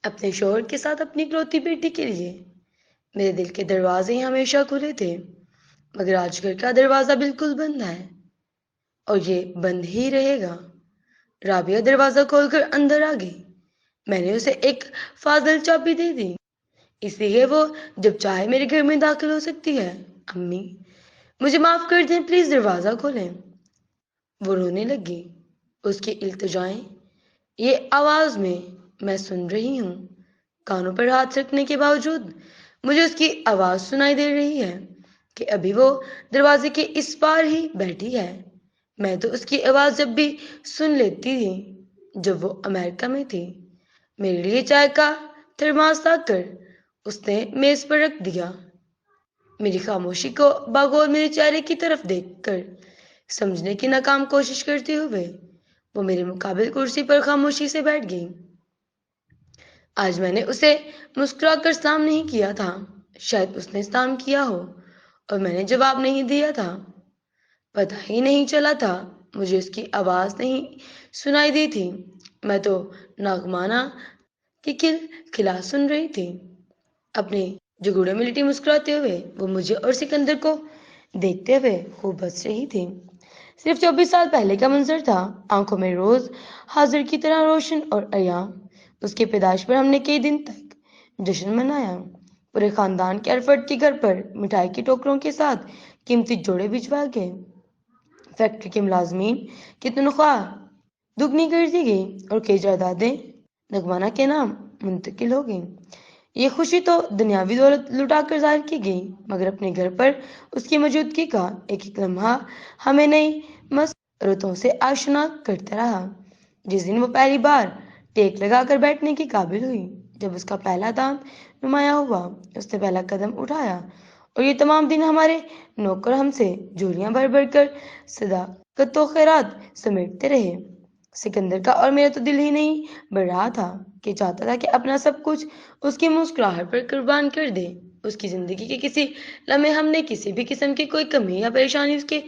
اپنے شوہر کے ساتھ اپنی اکلوتی بیٹی کے لیے میرے دل کے دروازے ہمیشہ کھلے تھے، مگر آج گھر کا دروازہ بالکل بند ہے اور یہ بند ہی رہے گا۔ رابعہ دروازہ کھول کر اندر آ گئی۔ میں نے اسے ایک فاضل چابی دے دی، اس لیے وہ جب چاہے میرے گھر میں داخل ہو سکتی ہے۔ امی، مجھے معاف کر دیں، پلیز دروازہ کھولیں۔ وہ رونے لگی۔ اس کی التجائیں یہ آواز میں سن رہی ہوں۔ کانوں پر ہاتھ رکھنے کے باوجود مجھے اس کی آواز سنائی دے رہی ہے کہ ابھی وہ دروازے کے اس پار ہی بیٹھی ہے۔ میں تو اس کی آواز جب بھی سن لیتی تھی جب وہ امریکہ میں تھی۔ میرے لیے چائے کا تھرماس لا کر اس نے میز پر رکھ دیا۔ میری خاموشی کو باغور میرے چہرے کی طرف دیکھ کر سمجھنے کی ناکام کوشش کرتے ہوئے وہ میرے مقابل کرسی پر خاموشی سے بیٹھ گئی۔ آج میں نے اسے مسکرا کر سلام نہیں کیا تھا، شاید اس نے سلام کیا ہو اور میں نے جواب نہیں دیا تھا۔ پتہ ہی نہیں چلا تھا، مجھے اس کی آواز نہیں سنائی دی تھی، میں تو ناگمانہ کی کھلا سن رہی تھی۔ اپنے جگوڑے میں لٹی مسکراتے ہوئے وہ مجھے اور سکندر کو دیکھتے ہوئے خوب ہنس رہی تھی۔ صرف 24 سال پہلے کا منظر تھا، آنکھوں میں روز حاضر کی طرح روشن اور عیاں۔ اس کی پیدائش پر ہم نے کئی دن تک جشن منایا۔ پورے خاندان کے ارفٹ کے گھر پر مٹھائی کی ٹوکروں کے ساتھ قیمتی جوڑے بھجوا گئے۔ فیکٹری کے ملازمین کی تنخواہ دگنی کر دی گئی اور کئی جائیدادیں نگمانہ کے نام منتقل ہو گئیں۔ یہ خوشی تو دنیاوی دولت لٹا کر ظاہر کی گئی، مگر اپنے گھر پر اس کی موجودگی کا ایک ایک لمحہ ہمیں نئی مسرتوں سے آشنا کرتا رہا۔ جس دن وہ پہلی بار ٹیک لگا کر بیٹھنے کی قابل ہوئی، جب اس کا پہلا دانت نمایاں ہوا، اس نے پہلا قدم اٹھایا، اور یہ تمام دن ہمارے نوکر ہم سے جھولیاں بھر بھر کر صداقت و خیرات سمیٹتے رہے۔ سکندر کا اور میرا تو دل ہی نہیں بڑھ رہا تھا کہ چاہتا تھا کہ اپنا سب کچھ اس کی مسکراہٹ پر قربان کر دے۔ اس کی زندگی کے کسی لمحے ہم نے کسی بھی قسم کی کوئی کمی یا پریشانی اس کے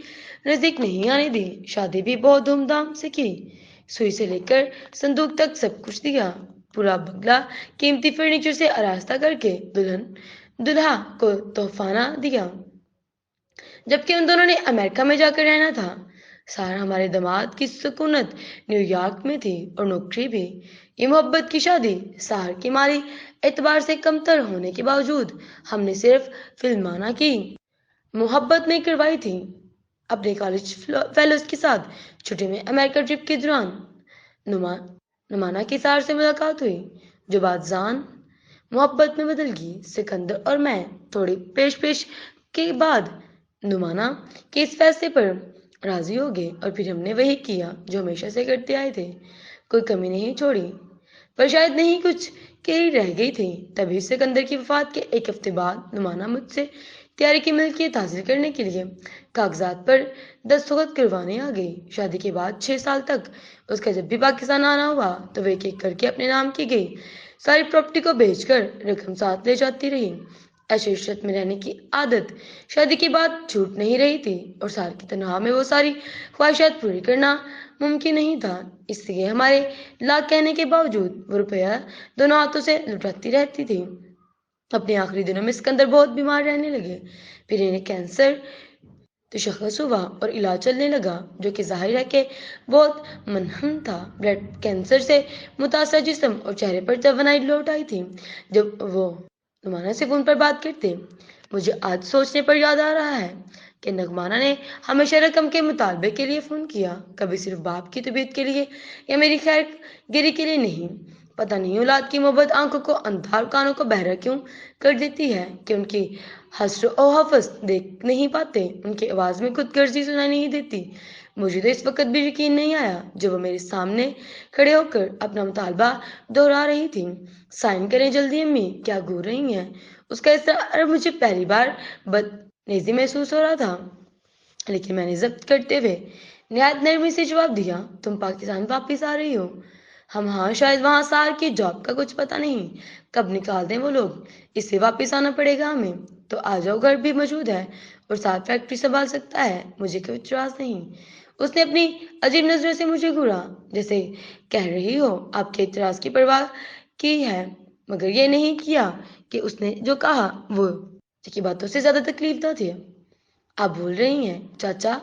نزدیک نہیں آنے دی۔ شادی بھی بہت دھوم دھام سے کی، سوئی سے لے کر صندوق تک سب کچھ دیا۔ پورا بنگلہ قیمتی فرنیچر سے آراستہ کر کے دلہا کو تحفانہ دیا، جبکہ ان دونوں نے امریکہ میں جا کر رہنا تھا۔ سارا ہمارے داماد کی سکونت نیو یارک میں تھی اور نوکری بھی۔ یہ محبت کی شادی سحر کی مالی اعتبار سے کمتر ہونے کے باوجود ہم نے صرف فلمانہ کی محبت میں کروائی تھی۔ اپنے کالج فیلوز کے ساتھ چھٹی میں امریکہ ٹرپ کے دوران نمانہ کی سار سے ملاقات ہوئی، جو بات زان محبت میں بدل گئی۔ سکندر اور میں تھوڑی پیش کے بعد نمانہ کے اس فیصلے پر راضی ہو گئے، اور پھر ہم نے وہی کیا جو ہمیشہ سے کرتے آئے تھے، کوئی کمی نہیں چھوڑی۔ پر شاید نہیں کچھ کہی رہ گئی تھی۔ تبھی سکندر کی وفات کے ایک ہفتے بعد نمانہ مجھ سے تیاری کی ملکیت حاصل کرنے کے لیے کاغذات پر دستخط کروانے آ گئی۔ شادی کے بعد 6 سال تک اس کا جب بھی پاکستان آنا ہوا تو وہ ایک ایک کر کے اپنے نام کی گئی ساری پراپرٹی کو بیچ کر رقم ساتھ لے جاتی رہی۔ ایسے عشرت میں رہنے کی عادت شادی کے بعد چھوٹ نہیں رہی تھی، اور سال کی تنخواہ میں وہ ساری خواہشات پوری کرنا ممکن نہیں تھا۔ اس لیے ہمارے لاکھ کہنے کے باوجود وہ روپیہ دونوں ہاتھوں سے لٹاتی رہتی تھی۔ اپنے آخری دنوں میں سکندر بہت بیمار رہنے لگے۔ پھر انہیں کینسر تشخص ہوا اور علاج چلنے لگا، جو کہ ظاہر ہے کہ بہت منحم تھا۔ بلڈ کینسر سے متاثرہ جسم اور چہرے پر توانائی لوٹ آئی تھی جب وہ نگمانہ سے فون پر بات کرتے۔ مجھے آج سوچنے پر یاد آ رہا ہے کہ نگمانہ نے ہمیشہ رقم کے مطالبے کے لیے فون کیا، کبھی صرف باپ کی طبیعت کے لیے یا میری خیر گیری کے لیے نہیں۔ پتہ نہیں اولاد کی محبت آنکھوں کو اندھا اور کانوں کو بہرا کیوں کر دیتی ہے کہ ان کی حسر و حفظ دیکھ نہیں پاتے، ان کی آواز میں خود غرضی سنائی نہیں دیتی۔ مجھے تو اس وقت بھی یقین نہیں آیا جب وہ میرے سامنے کھڑے ہو کر اپنا مطالبہ دہرا رہی تھی۔ سائن کریں جلدی امی، کیا گھور رہی ہیں؟ اس کا اصرار مجھے پہلی بار بدنیزی محسوس ہو رہا تھا، لیکن میں نے ضبط کرتے ہوئے نہایت نرمی سے جواب دیا، تم پاکستان واپس آ رہی ہو؟ ہاں، شاید وہاں سار کی جاب کا کچھ پتہ نہیں کب نکال دیں وہ لوگ، اس سے واپس آنا پڑے گا ہمیں۔ تو آ جاؤ، گھر بھی موجود ہے اور ساتھ فیکٹری سنبھال سکتا ہے، مجھے کوئی اعتراض نہیں۔ اس نے اپنی عجیب نظروں سے مجھے گھورا، جیسے کہہ رہی ہو آپ کے اعتراض کی پرواہ کی ہے مگر یہ نہیں کیا کہ اس نے جو کہا وہ کی باتوں سے زیادہ تکلیف دہ تھی۔ آپ بھول رہی ہیں چاچا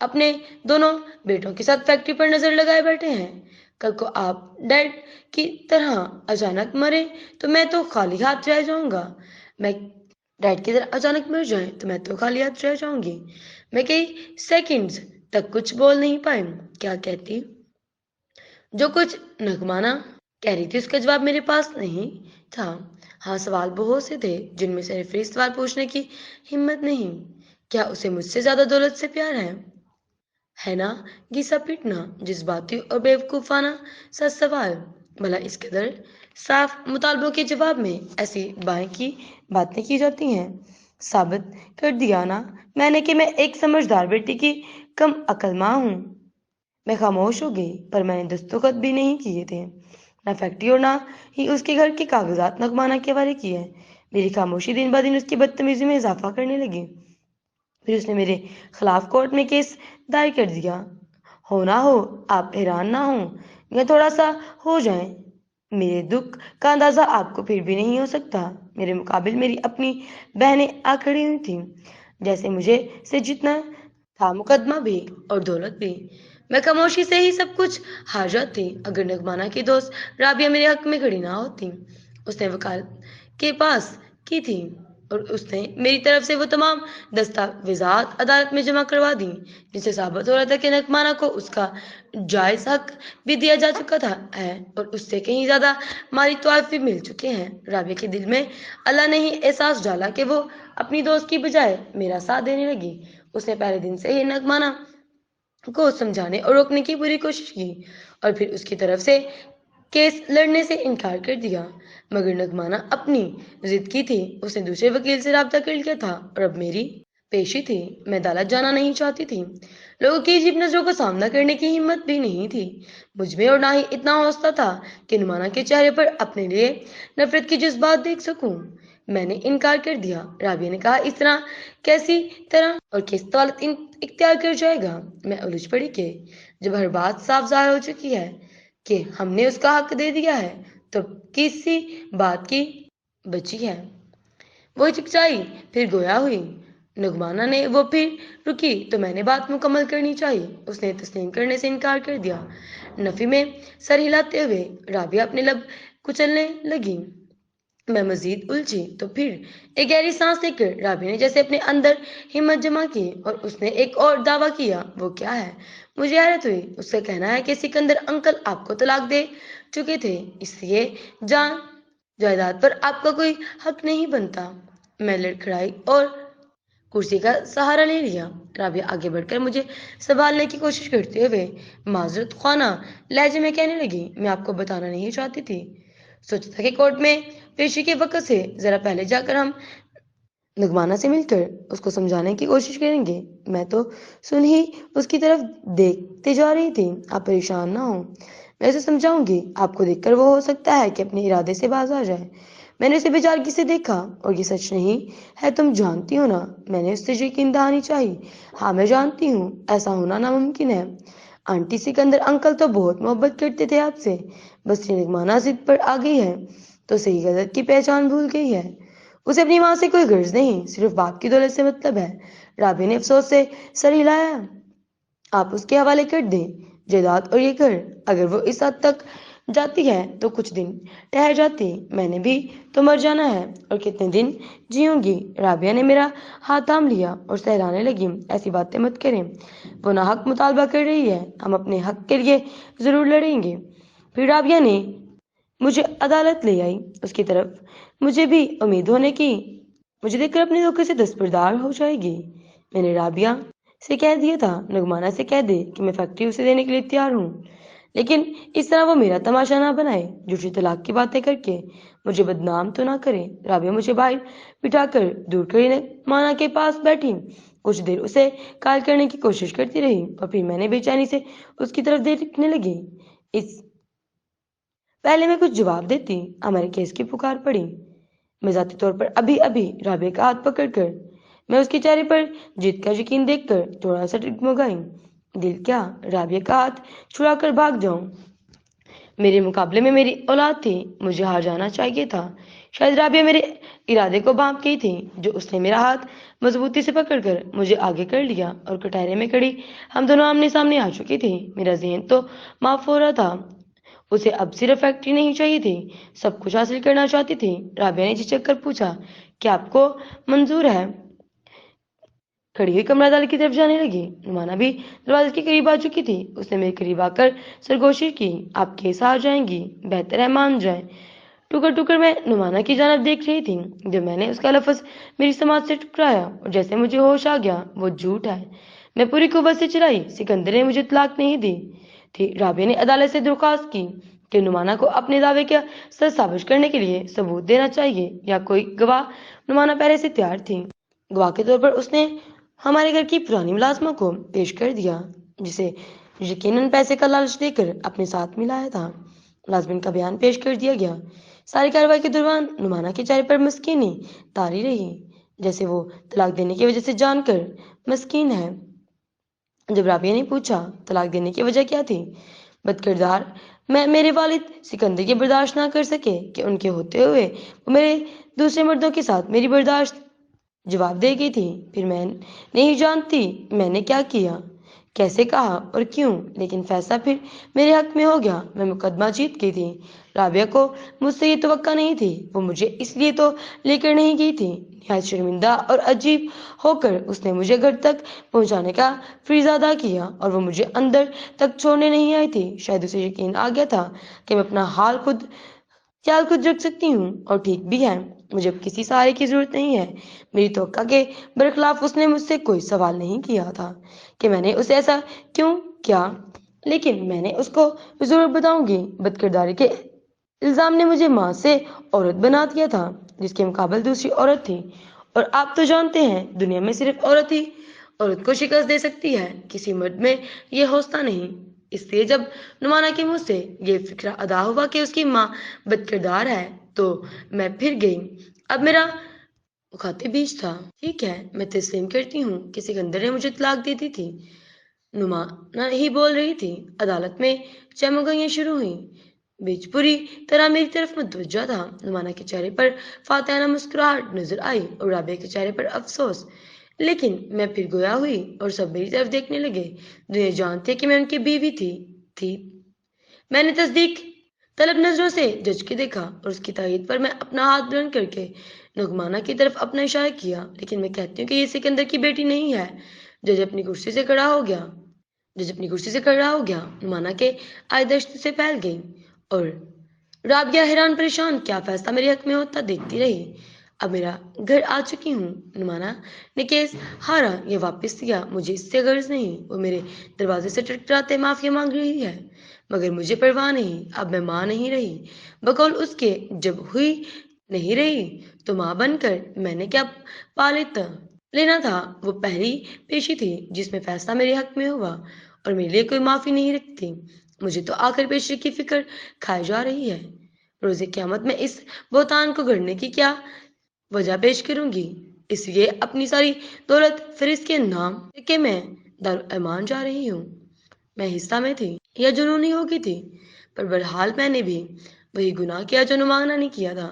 اپنے دونوں بیٹوں کے ساتھ فیکٹری پر نظر لگائے بیٹھے ہیں۔ کل کو آپ ڈیڈ کی طرح اچانک مرے تو میں تو خالی ہاتھ رہ جاؤں گا۔ میں ڈیڈ کی طرح اچانک مر جائیں تو میں تو خالی ہاتھ رہ جاؤں گی۔ میں کئی سیکنڈز تک کچھ بول نہیں پائی۔ کیا کہتی؟ جو کچھ نغمانہ کہہ رہی تھی اس کا جواب میرے پاس نہیں تھا۔ ہاں، سوال بہت سے تھے جن میں سے ریفری سوال پوچھنے کی ہمت نہیں۔ کیا اسے مجھ سے زیادہ دولت سے پیار ہے نا؟ گھسا پیٹنا، جذباتی اور بیوقوفانہ سا سوال۔ بھلا اس قدر صاف مطالبوں کے جواب میں ایسی بائیں کی باتیں کی جاتی ہیں۔ ثابت کر دیا نا میں نے کہ میں ایک سمجھدار بیٹی کی کم عقل ماں ہوں۔ میں خاموش ہو گئی، پر میں نے دستخط بھی نہیں کیے تھے، نہ فیکٹری اور نہ ہی اس کے گھر کے کاغذات نغمانہ کے حوالے کیے۔ میری خاموشی دن بہ دن اس کی بدتمیزی میں اضافہ کرنے لگی۔ پھر اس نے میرے خلاف کورٹ میں کیس دائر کر دیا۔ ہو نہ ہو آپ حیران نہ ہوں یا تھوڑا سا ہو جائیں، میرے دکھ کا اندازہ آپ کو پھر بھی نہیں ہو سکتا۔ میرے مقابل میری اپنی بہنیں آ کھڑی ہوئی تھیں، جیسے مجھے سے جتنا تھا مقدمہ بھی اور دولت بھی۔ میں خاموشی سے ہی سب کچھ ہار جاتی۔ اگر نغمانہ کی دوست رابعہ میرے حق میں کھڑی نہ ہوتی، اس نے وکالت کے پاس کی تھی اور اس نے میری طرف سے وہ تمام دستاویزات عدالت میں جمع کروا دی جن سے ثابت ہو رہا تھا کہ نغمانہ کو اس کا جائز حق بھی دیا جا چکا ہے اور اس سے کہیں زیادہ مالی تحائف بھی مل چکے ہیں۔ رابعہ کے دل میں اللہ نے ہی احساس ڈالا کہ وہ اپنی دوست کی بجائے میرا ساتھ دینے لگی۔ اس نے پہلے دن سے ہی نغمانہ کو سمجھانے اور روکنے کی پوری کوشش کی اور پھر اس کی طرف سے کیس لڑنے سے انکار کر دیا، مگر نغمانہ اپنی ضد کی تھی۔ اس نے دوسرے وکیل سے رابطہ کر لیا تھا اور اب میری پیشی تھی۔ میں عدالت جانا نہیں چاہتی تھی، لوگوں کی عجیب نظروں کا سامنا کرنے کی ہمت بھی نہیں تھی مجھ میں، اور نہ ہی اتنا حوصلہ تھا کہ نغمانہ کے چہرے پر اپنے لیے نفرت کی جذبات دیکھ سکوں۔ میں نے انکار کر دیا۔ رابعہ نے کہا اس طرح کیسی طرح اور کس طالت اختیار کر جائے گا؟ میں الجھ پڑی کہ جب ہر بات صاف ظاہر ہو چکی ہے کہ ہم نے اس کا حق دے دیا ہے تو کسی بات کی بچی ہے؟ وہ ہچکچائی، پھر گویا ہوئی۔ نغمانہ نے وہ پھر رکی تو میں نے بات مکمل کرنی چاہیے۔ اس نے تسلیم کرنے سے انکار کر دیا، نفی میں سر ہلاتے ہوئے۔ رابعہ اپنے لب کچلنے لگی۔ میں مزید الجھی تو پھر ایک گہری سانس لے کر رابعہ نے جیسے اپنے اندر ہمت جمع کی اور اس نے ایک اور دعویٰ کیا۔ وہ کیا ہے؟ مجھے حیرت ہوئی۔ اس کا کہنا ہے کہ سکندر انکل آپ کو طلاق دے چکے تھے، اس لیے جائیداد پر آپ کا کوئی حق نہیں بنتا۔ میں لڑکھڑائی اور کرسی کا سہارا لے لیا۔ رابعہ آگے بڑھ کر مجھے سنبھالنے کی کوشش کرتے ہوئے معذرت خواہ لہجے میں کہنے لگی، میں آپ کو بتانا نہیں چاہتی تھی، سوچا تھا کہ کورٹ میں پیشی کے وقت سے ذرا پہلے جا کر ہم نغمانہ سے مل کر اس کو سمجھانے کی کوشش کریں گے۔ میں تو سن ہی اس کی طرف دیکھتے جا رہی تھی۔ آپ پریشان نہ ہوں، میں اسے سمجھاؤں گی۔ آپ کو دیکھ کر وہ ہو سکتا ہے کہ اپنے ارادے سے باز آ جائے۔ میں نے اسے بیچارگی سے دیکھا، اور یہ سچ نہیں ہے تم جانتی ہو نا؟ میں نے اس سے یقین دہانی چاہی۔ ہاں میں جانتی ہوں، ایسا ہونا ناممکن ہے۔ آنٹی سکندر انکل تو بہت محبت کرتے تھے آپ سے، بس یہ نغمانہ ضد پر آ گئی ہے تو صحیح غلط کی پہچان بھول گئی ہے۔ اسے اپنی ماں سے کوئی غرض نہیں، صرف باپ کی دولت سے مطلب ہے۔ رابعہ نے افسوس سے سر ہلایا۔ آپ اس کے حوالے کر دیں جائیداد اور یہ گھر۔ اگر وہ اس حد تک جاتی ہے تو کچھ دن ٹھہر جاتی، میں نے بھی تو مر جانا ہے، اور کتنے دن جیوں گی؟ رابعہ نے میرا ہاتھ تھام لیا اور سہلانے لگی۔ ایسی باتیں مت کریں، وہ ناحق مطالبہ کر رہی ہے، ہم اپنے حق کے لیے ضرور لڑیں گے۔ پھر رابعہ نے مجھے عدالت لے آئی، اس کی طرف مجھے بھی امید ہونے کی مجھے دیکھ کر اپنے دھوکے سے دستبردار ہو جائے گی۔ میں نے رابعہ سے کہہ دیا تھا نغمانہ سے کہہ دے کہ میں فیکٹری اسے دینے کے لیے تیار ہوں، لیکن اس طرح وہ میرا تماشا نہ بنائے، جھوٹی طلاق کی باتیں کر کے مجھے بدنام تو نہ کرے۔ رابعہ مجھے باہر بٹھا کر دور کر نغمانہ کے پاس بیٹھی، کچھ دیر اسے قائل کرنے کی کوشش کرتی رہی اور پھر میں نے بے چینی سے اس کی طرف دیکھنے لگی۔ اس پہلے میں کچھ جواب دیتی، ہمارے کیس کی پکار پڑی۔ میں ذاتی طور پر ابھی رابعہ کا ہاتھ پکڑ کر، میں اس کے چہرے پر جیت کا یقین دیکھ کر تھوڑا سا ڈگمگائی۔ دل کیا رابعہ کا ہاتھ چھڑا کر بھاگ جاؤں؟ میرے مقابلے میں میری اولاد تھی، مجھے ہار جانا چاہیے تھا۔ شاید رابعہ میرے ارادے کو بھانپ گئی تھی، جو اس نے میرا ہاتھ مضبوطی سے پکڑ کر مجھے آگے کر لیا اور کٹہرے میں کھڑی ہم دونوں آمنے سامنے آ چکی تھی۔ میرا ذہن تو معاف ہو رہا تھا، اسے اب صرف فیکٹری نہیں چاہیے تھی، سب کچھ حاصل کرنا چاہتی تھی۔ رابعہ نے جھجک کر پوچھا، کیا آپ کو منظور ہے؟ کھڑی ہوئی کمرہ دار کی طرف جانے لگی۔ نمانا بھی دروازے کے قریب آ چکی تھی۔ اس نے میرے قریب آ کر سرگوشی کی، آپ کیسا آ جائیں گی؟ بہتر ہے مان جائیں۔ ٹکر ٹکر میں نمانا کی جانب دیکھ رہی تھی جب میں نے اس کا لفظ میری سماعت سے ٹکرایا اور جیسے مجھے ہوش آ گیا وہ جھوٹ ہے۔ میں پوری قوت سے چلائی، سکندر نے مجھے طلاق نہیں دی تھی۔ رابعہ نے عدالت سے درخواست کی کہ نمانا کو اپنے دعوے کا سچ ثابت کرنے کے لیے ثبوت دینا چاہیے یا کوئی گواہ۔ نمانا پہلے سے تیار تھی۔ گواہ کے طور پر اس نے ہمارے گھر کی پرانی ملازمہ کو پیش کر دیا، جسے یقیناً پیسے کا لالچ دے کر اپنے ساتھ ملایا تھا۔ ملازمن کا بیان پیش کر دیا گیا۔ ساری کارروائی کے دوران نمانا کے چہرے پر مسکینی طاری رہی، جیسے وہ طلاق دینے کی وجہ سے جان کر مسکین ہے۔ جب رابعہ نے پوچھا طلاق دینے کی وجہ کیا تھی، بد کردار میں میرے والد سکندر یہ برداشت نہ کر سکے کہ ان کے ہوتے ہوئے وہ میرے دوسرے مردوں کے ساتھ میری برداشت جواب دے گئی تھی۔ پھر میں نہیں جانتی میں نے کیا کیا، کیسے کہا اور کیوں، لیکن فیصلہ پھر میرے حق میں ہو گیا۔ میں مقدمہ جیت گئی تھی۔ رابعہ کو مجھ سے یہ توقع نہیں تھی، وہ مجھے اس لیے تو لے کر نہیں گئی تھی۔ نہایت شرمندہ اور عجیب ہو کر اس نے مجھے گھر تک پہنچانے کا فریضہ ادا کیا اور وہ مجھے اندر تک چھوڑنے نہیں آئی تھی۔ شاید اسے یقین آ گیا تھا کہ میں اپنا خیال خود رکھ سکتی ہوں، اور ٹھیک بھی ہے، مجھے اب کسی سہارے کی ضرورت نہیں ہے۔ میری توقع کے برخلاف اس نے مجھ سے کوئی سوال نہیں کیا تھا کہ میں نے اسے ایسا کیوں کیا، لیکن میں نے اس کو ضرور بتاؤں گی۔ بد کرداری کے الزام نے مجھے ماں سے عورت بنا دیا تھا، جس کے مقابل دوسری عورت تھی، اور آپ تو جانتے ہیں دنیا میں صرف عورت ہی عورت کو شکست دے سکتی ہے، کسی مرد میں یہ حوصلہ نہیں۔ اس لیے جب نمانا کے منہ سے یہ فکرہ ادا ہوا کہ اس کی ماں بد کردار ہے تو میں پھر گئی۔ اب میرا مخاطب بیچ تھا۔ ٹھیک ہے، میں تسلیم کرتی ہوں کہ سکندر نے مجھے طلاق دے دی تھی۔ نمانا ہی بول رہی تھی۔ عدالت میں چہمگائیاں شروع ہوئیں۔ بیچ پوری طرح میری طرف متوجہ تھا۔ نمانا کے چہرے پر فاتحانہ مسکراہٹ نظر آئی اور رابعہ کے چہرے پر افسوس، لیکن میں پھر گویا ہوئی اور سب میری طرف دیکھنے لگے۔ دنیا جانتی ہے کہ میں ان کی بیوی تھی۔ میں نے تصدیق طلب نظروں سے جج کے دیکھا اور اس کی تائید پر میں اپنا ہاتھ بلند کر کے نعمانہ کی طرف اپنا اشارہ کیا، لیکن میں کہتی ہوں کہ یہ سکندر کی بیٹی نہیں ہے۔ جج اپنی کرسی سے کھڑا ہو گیا۔ نعمانہ کے آئے دشت سے پھیل گئی اور رابعہ حیران پریشان کیا فیصلہ میرے حق میں ہوتا دیکھتی رہی۔ اب میرا گھر آ چکی ہوں۔ نعمانہ نے کیس ہارا یا واپس لیا، مجھے اس سے غرض نہیں۔ وہ میرے دروازے سے ٹکراتے معافی مانگ رہی ہے، مگر مجھے پرواہ نہیں۔ اب میں ماں نہیں رہی، بقول اس کے جب ہوئی نہیں رہی تو ماں بن کر میں نے کیا پا لینا تھا۔ وہ پہلی پیشی تھی جس میں فیصلہ میرے حق میں ہوا، اور میرے لیے کوئی معافی نہیں رکھتی۔ مجھے تو آخر پیشی کی فکر کھائی جا رہی ہے۔ روز قیامت میں اس بہتان کو گھڑنے کی کیا وجہ پیش کروں گی؟ اس لیے اپنی ساری دولت فہرست کے نام کہ میں دارالایمان جا رہی ہوں۔ میں حصہ میں تھی یا جنونی ہو گئی تھی، پر بہرحال میں نے بھی وہی گناہ کیا جو نمانا نے کیا تھا۔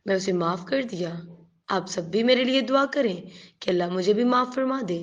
میں اسے معاف کر دیا۔ آپ سب بھی میرے لیے دعا کریں کہ اللہ مجھے بھی معاف فرما دے۔